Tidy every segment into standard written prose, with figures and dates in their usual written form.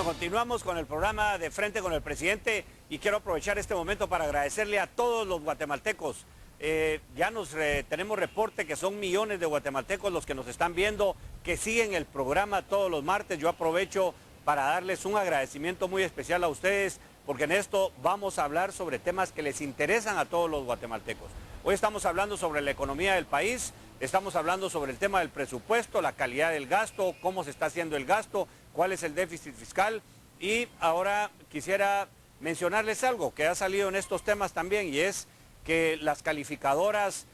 Bueno, continuamos con el programa de Frente con el Presidente y quiero aprovechar este momento para agradecerle a todos los guatemaltecos. Tenemos reporte que son millones de guatemaltecos los que nos están viendo, que siguen el programa todos los martes. Yo aprovecho para darles un agradecimiento muy especial a ustedes, porque en esto vamos a hablar sobre temas que les interesan a todos los guatemaltecos. Hoy estamos hablando sobre la economía del país, estamos hablando sobre el tema del presupuesto, la calidad del gasto, cómo se está haciendo el gasto, cuál es el déficit fiscal, y ahora quisiera mencionarles algo que ha salido en estos temas también, y es que las calificadoras,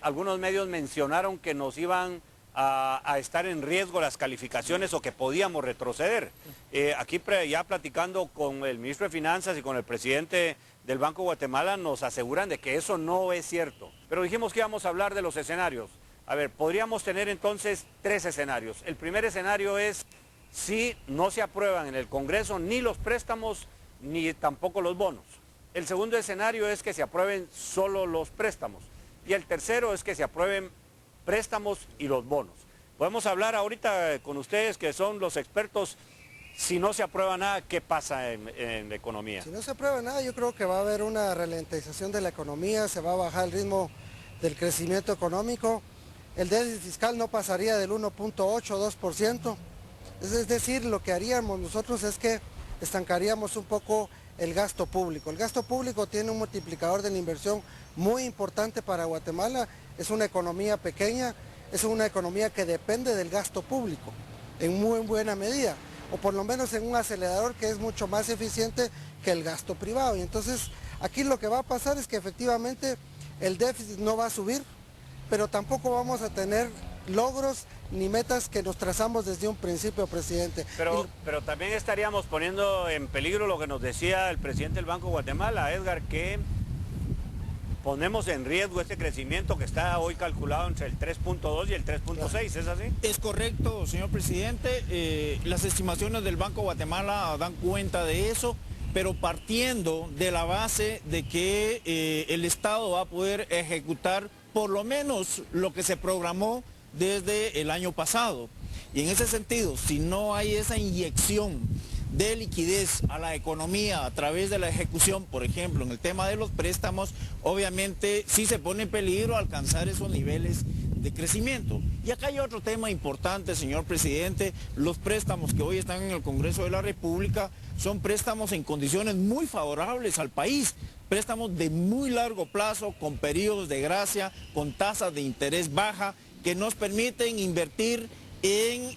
algunos medios mencionaron que nos iban a estar en riesgo las calificaciones o que podíamos retroceder. Aquí ya platicando con el ministro de Finanzas y con el presidente del Banco de Guatemala nos aseguran de que eso no es cierto. Pero dijimos que íbamos a hablar de los escenarios. A ver, podríamos tener entonces tres escenarios. El primer escenario es si no se aprueban en el Congreso ni los préstamos ni tampoco los bonos. El segundo escenario es que se aprueben solo los préstamos. Y el tercero es que se aprueben préstamos y los bonos. Podemos hablar ahorita con ustedes que son los expertos. Si no se aprueba nada, ¿qué pasa en la economía? Si no se aprueba nada, yo creo que va a haber una ralentización de la economía, se va a bajar el ritmo del crecimiento económico, el déficit fiscal no pasaría del 1.8 o 2%, es decir, lo que haríamos nosotros es que estancaríamos un poco el gasto público. El gasto público tiene un multiplicador de la inversión muy importante para Guatemala, es una economía pequeña, es una economía que depende del gasto público en muy buena medida, o por lo menos en un acelerador que es mucho más eficiente que el gasto privado. Y entonces aquí lo que va a pasar es que efectivamente el déficit no va a subir, pero tampoco vamos a tener logros ni metas que nos trazamos desde un principio, presidente. Pero también estaríamos poniendo en peligro lo que nos decía el presidente del Banco de Guatemala, Edgar, que ponemos en riesgo este crecimiento que está hoy calculado entre el 3.2 y el 3.6, ¿es así? Es correcto, señor presidente. Las estimaciones del Banco de Guatemala dan cuenta de eso, pero partiendo de la base de que el Estado va a poder ejecutar por lo menos lo que se programó desde el año pasado. Y en ese sentido, si no hay esa inyección de liquidez a la economía a través de la ejecución, por ejemplo, en el tema de los préstamos, obviamente sí se pone en peligro alcanzar esos niveles de crecimiento. Y acá hay otro tema importante, señor presidente, los préstamos que hoy están en el Congreso de la República son préstamos en condiciones muy favorables al país, préstamos de muy largo plazo, con periodos de gracia, con tasas de interés baja, que nos permiten invertir en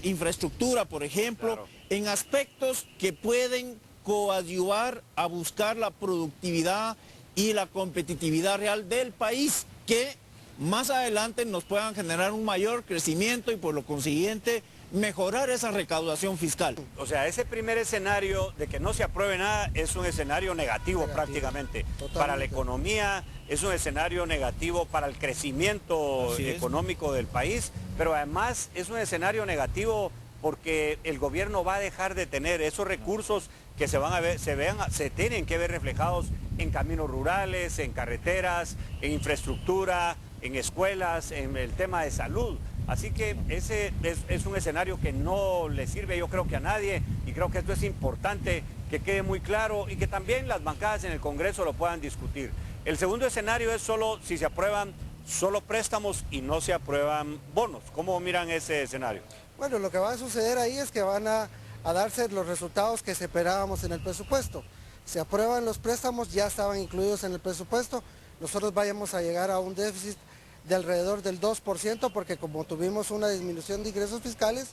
infraestructura, por ejemplo, claro, en aspectos que pueden coadyuvar a buscar la productividad y la competitividad real del país, que más adelante nos puedan generar un mayor crecimiento y por lo consiguiente mejorar esa recaudación fiscal. O sea, ese primer escenario de que no se apruebe nada es un escenario negativo prácticamente. Totalmente. Para la economía es un escenario negativo para el crecimiento económico del país, pero además es un escenario negativo porque el gobierno va a dejar de tener esos recursos que se tienen que ver reflejados en caminos rurales, en carreteras, en infraestructura, en escuelas, en el tema de salud. Así que ese es un escenario que no le sirve, yo creo que a nadie, y creo que esto es importante que quede muy claro y que también las bancadas en el Congreso lo puedan discutir. El segundo escenario es solo si se aprueban solo préstamos y no se aprueban bonos. ¿Cómo miran ese escenario? Bueno, lo que va a suceder ahí es que van a darse los resultados que esperábamos en el presupuesto. Se aprueban los préstamos, ya estaban incluidos en el presupuesto, nosotros vayamos a llegar a un déficit de alrededor del 2%, porque como tuvimos una disminución de ingresos fiscales,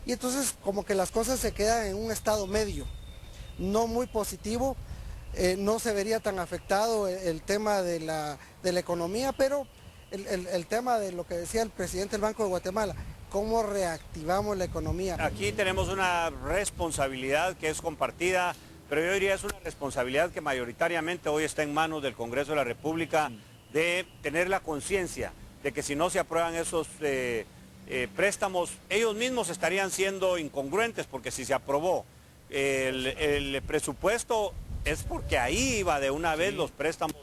y entonces como que las cosas se quedan en un estado medio, no muy positivo, no se vería tan afectado el tema de la economía, pero el tema de lo que decía el presidente del Banco de Guatemala, cómo reactivamos la economía. Aquí tenemos una responsabilidad que es compartida, pero yo diría es una responsabilidad que mayoritariamente hoy está en manos del Congreso de la República, de tener la conciencia de que si no se aprueban esos préstamos, ellos mismos estarían siendo incongruentes, porque si se aprobó el presupuesto es porque ahí iba de una vez los préstamos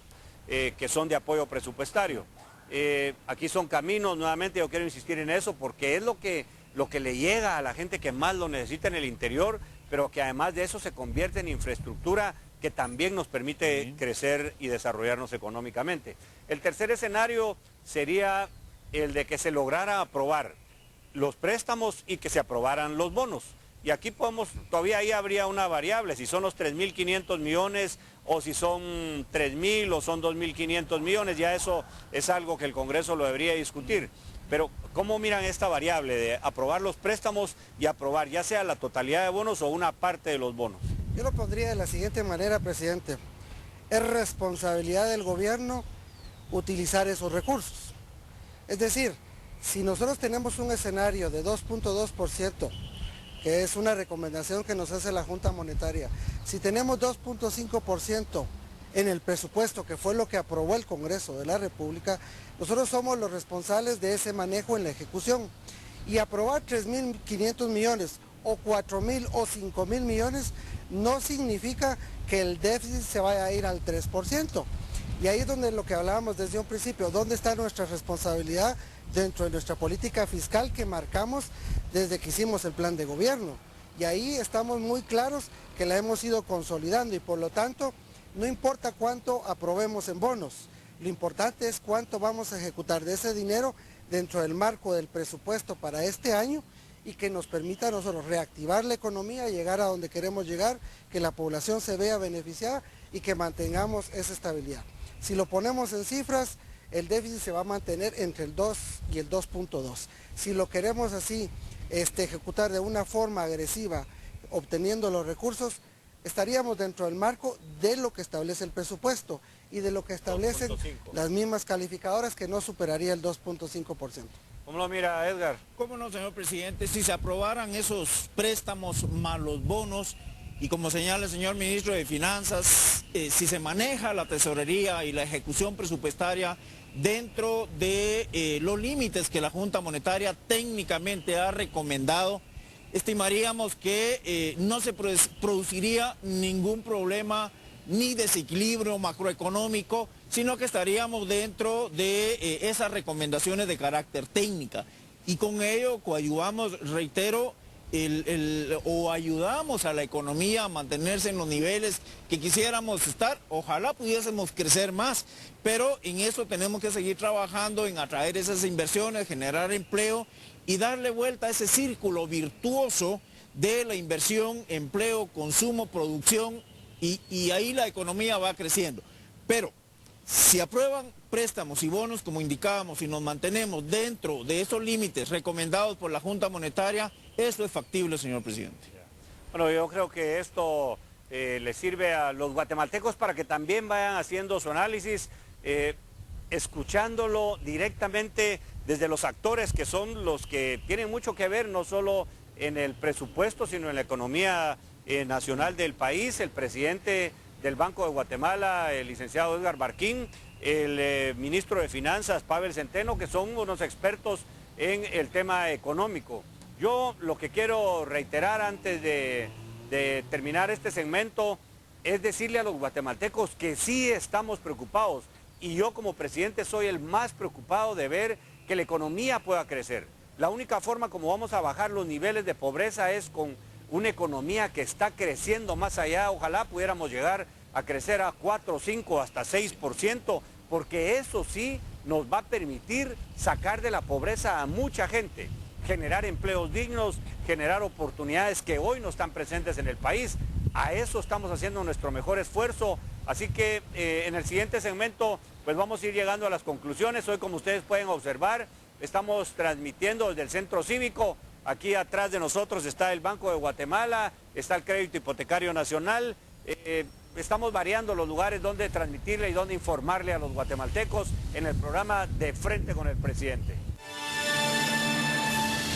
que son de apoyo presupuestario. Aquí son caminos, nuevamente yo quiero insistir en eso, porque es lo que le llega a la gente que más lo necesita en el interior, pero que además de eso se convierte en infraestructura que también nos permite crecer y desarrollarnos económicamente. El tercer escenario sería el de que se lograra aprobar los préstamos y que se aprobaran los bonos. Y aquí todavía ahí habría una variable, si son los 3.500 millones o si son 3.000 o son 2.500 millones, ya eso es algo que el Congreso lo debería discutir. Pero ¿cómo miran esta variable de aprobar los préstamos y aprobar ya sea la totalidad de bonos o una parte de los bonos? Yo lo pondría de la siguiente manera, presidente. Es responsabilidad del gobierno utilizar esos recursos. Es decir, si nosotros tenemos un escenario de 2.2%, que es una recomendación que nos hace la Junta Monetaria, si tenemos 2.5% en el presupuesto, que fue lo que aprobó el Congreso de la República, nosotros somos los responsables de ese manejo en la ejecución. Y aprobar 3.500 millones o 4.000 o 5.000 millones no significa que el déficit se vaya a ir al 3%. Y ahí es donde lo que hablábamos desde un principio, ¿dónde está nuestra responsabilidad dentro de nuestra política fiscal que marcamos desde que hicimos el plan de gobierno? Y ahí estamos muy claros que la hemos ido consolidando y por lo tanto no importa cuánto aprobemos en bonos, lo importante es cuánto vamos a ejecutar de ese dinero dentro del marco del presupuesto para este año y que nos permita a nosotros reactivar la economía, llegar a donde queremos llegar, que la población se vea beneficiada y que mantengamos esa estabilidad. Si lo ponemos en cifras, el déficit se va a mantener entre el 2 y el 2.2. Si lo queremos así ejecutar de una forma agresiva, obteniendo los recursos, estaríamos dentro del marco de lo que establece el presupuesto y de lo que establecen 2.5. las mismas calificadoras, que no superaría el 2.5%. ¿Cómo lo mira, Edgar? ¿Cómo no, señor presidente? Si se aprobaran esos préstamos más los bonos, y como señala el señor ministro de Finanzas, si se maneja la tesorería y la ejecución presupuestaria dentro de los límites que la Junta Monetaria técnicamente ha recomendado, estimaríamos que no se produciría ningún problema ni desequilibrio macroeconómico, sino que estaríamos dentro de esas recomendaciones de carácter técnica. Y con ello coadyuvamos, reitero, o ayudamos a la economía a mantenerse en los niveles que quisiéramos estar. Ojalá pudiésemos crecer más, pero en eso tenemos que seguir trabajando, en atraer esas inversiones, generar empleo y darle vuelta a ese círculo virtuoso de la inversión, empleo, consumo, producción, y ahí la economía va creciendo. Pero si aprueban préstamos y bonos, como indicábamos, y nos mantenemos dentro de esos límites recomendados por la Junta Monetaria, esto es factible, señor presidente. Bueno, yo creo que esto le sirve a los guatemaltecos para que también vayan haciendo su análisis, escuchándolo directamente desde los actores que son los que tienen mucho que ver, no solo en el presupuesto, sino en la economía nacional del país, el presidente del Banco de Guatemala, el licenciado Edgar Barquín, el ministro de Finanzas, Pavel Centeno, que son unos expertos en el tema económico. Yo lo que quiero reiterar antes de terminar este segmento es decirle a los guatemaltecos que sí estamos preocupados, y yo como presidente soy el más preocupado de ver que la economía pueda crecer. La única forma como vamos a bajar los niveles de pobreza es con una economía que está creciendo más allá. Ojalá pudiéramos llegar a crecer a 4, 5, hasta 6%, porque eso sí nos va a permitir sacar de la pobreza a mucha gente, generar empleos dignos, generar oportunidades que hoy no están presentes en el país. A eso estamos haciendo nuestro mejor esfuerzo. Así que en el siguiente segmento pues vamos a ir llegando a las conclusiones. Hoy, como ustedes pueden observar, estamos transmitiendo desde el Centro Cívico. Aquí atrás de nosotros está el Banco de Guatemala, está el Crédito Hipotecario Nacional. Estamos variando los lugares donde transmitirle y donde informarle a los guatemaltecos en el programa De Frente con el Presidente.